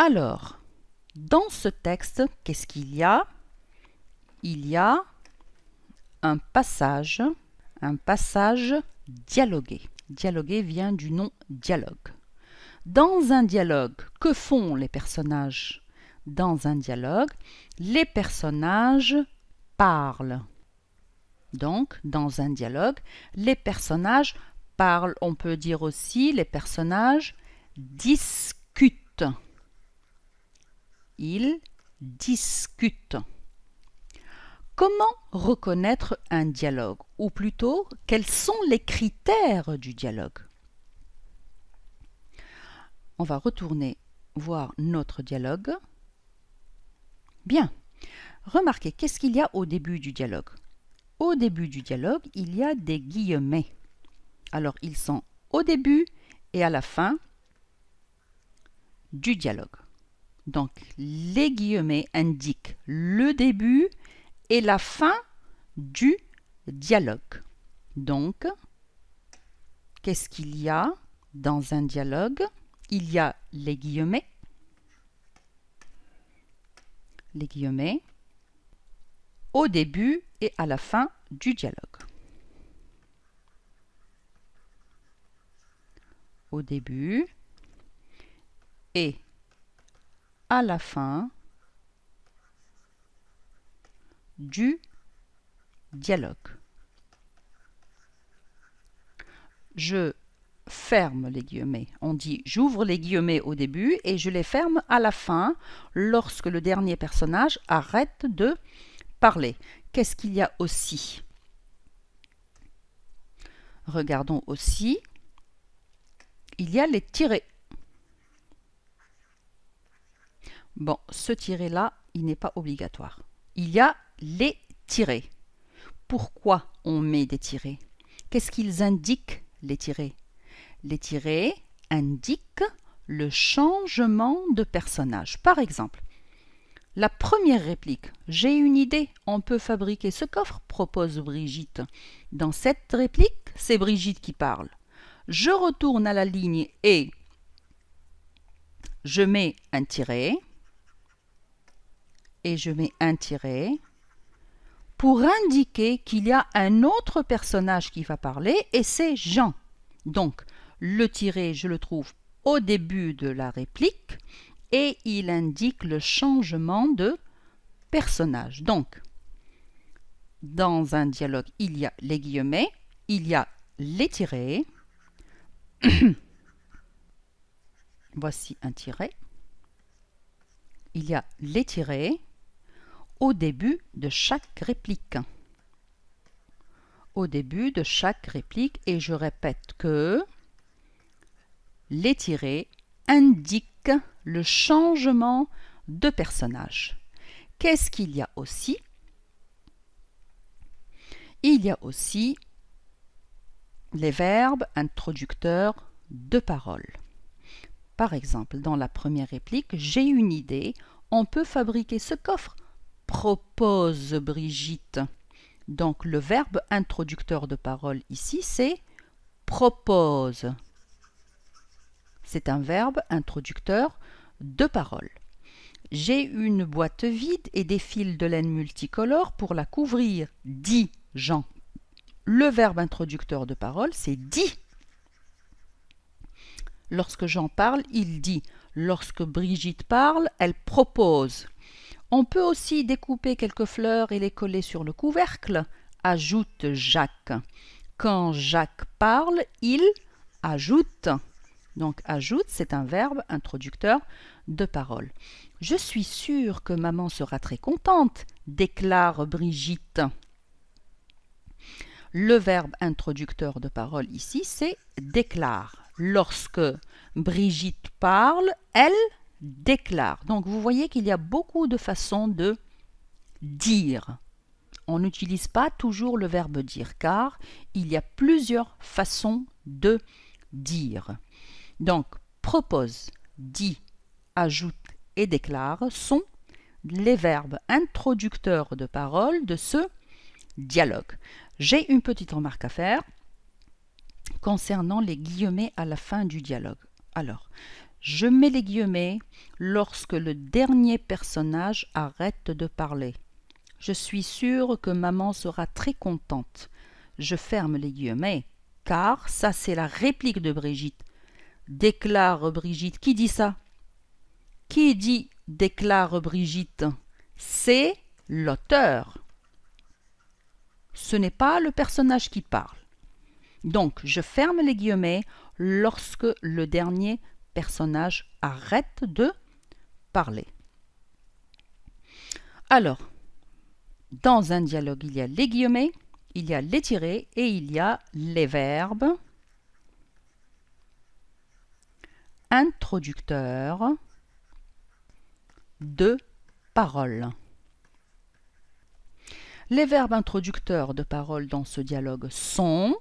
Alors, dans ce texte, qu'est-ce qu'il y a? Il y a un passage dialogué. Dialogué vient du nom dialogue. Dans un dialogue, que font les personnages? Dans un dialogue, les personnages parlent. Donc, dans un dialogue, les personnages parlent. On peut dire aussi les personnages discutent. Ils discutent. Comment reconnaître un dialogue? Ou plutôt, quels sont les critères du dialogue? On va retourner voir notre dialogue. Bien. Remarquez, qu'est-ce qu'il y a au début du dialogue? Au début du dialogue, il y a des guillemets. Alors, ils sont au début et à la fin du dialogue. Donc, les guillemets indiquent le début et la fin du dialogue. Donc, qu'est-ce qu'il y a dans un dialogue? Il y a les guillemets au début et à la fin du dialogue. Au début et à la fin du dialogue. Je ferme les guillemets. On dit j'ouvre les guillemets au début et je les ferme à la fin lorsque le dernier personnage arrête de parler. Qu'est-ce qu'il y a aussi? Regardons aussi. Il y a les tirets. Bon, ce tiret-là, il n'est pas obligatoire. Il y a les tirets. Pourquoi on met des tirets? Qu'est-ce qu'ils indiquent, les tirets? Les tirets indiquent le changement de personnage. Par exemple, la première réplique, « J'ai une idée, on peut fabriquer ce coffre », propose Brigitte. Dans cette réplique, c'est Brigitte qui parle. Je retourne à la ligne et je mets un tiret. Et je mets un tiret pour indiquer qu'il y a un autre personnage qui va parler et c'est Jean. Donc, le tiret, je le trouve au début de la réplique et il indique le changement de personnage. Donc, dans un dialogue, il y a les guillemets, il y a les tirets. Voici un tiret. Il y a les tirets au début de chaque réplique. Au début de chaque réplique, et je répète que les tirets indiquent le changement de personnage. Qu'est-ce qu'il y a aussi? Il y a aussi les verbes introducteurs de parole. Par exemple, dans la première réplique, j'ai une idée, on peut fabriquer ce coffre, propose Brigitte. Donc le verbe introducteur de parole ici, c'est propose. C'est un verbe introducteur de parole. J'ai une boîte vide et des fils de laine multicolores pour la couvrir, dit Jean. Le verbe introducteur de parole, c'est dit. Lorsque Jean parle, il dit. Lorsque Brigitte parle, elle propose. On peut aussi découper quelques fleurs et les coller sur le couvercle, ajoute Jacques. Quand Jacques parle, il ajoute. Donc ajoute, c'est un verbe introducteur de parole. Je suis sûre que maman sera très contente, déclare Brigitte. Le verbe introducteur de parole ici, c'est déclare. Lorsque Brigitte parle, elle déclare. Donc vous voyez qu'il y a beaucoup de façons de dire. On n'utilise pas toujours le verbe dire car il y a plusieurs façons de dire. Donc propose, dit, ajoute et déclare sont les verbes introducteurs de parole de ce dialogue. J'ai une petite remarque à faire concernant les guillemets à la fin du dialogue. Alors, Je mets les guillemets lorsque le dernier personnage arrête de parler. Je suis sûre que maman sera très contente. Je ferme les guillemets, car ça c'est la réplique de Brigitte. Déclare Brigitte. Qui dit ça? Qui dit déclare Brigitte? C'est l'auteur. Ce n'est pas le personnage qui parle. Donc, je ferme les guillemets lorsque le dernier personnage arrête de parler. Alors, dans un dialogue, il y a les guillemets, il y a les tirets et il y a les verbes introducteurs de parole. Les verbes introducteurs de parole dans ce dialogue sont,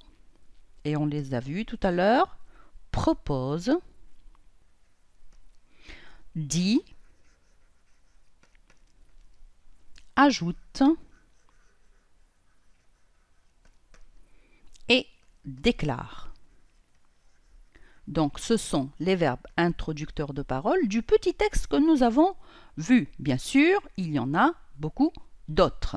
et on les a vus tout à l'heure, propose, dit, ajoute et déclare. Donc, ce sont les verbes introducteurs de parole du petit texte que nous avons vu. Bien sûr, il y en a beaucoup d'autres.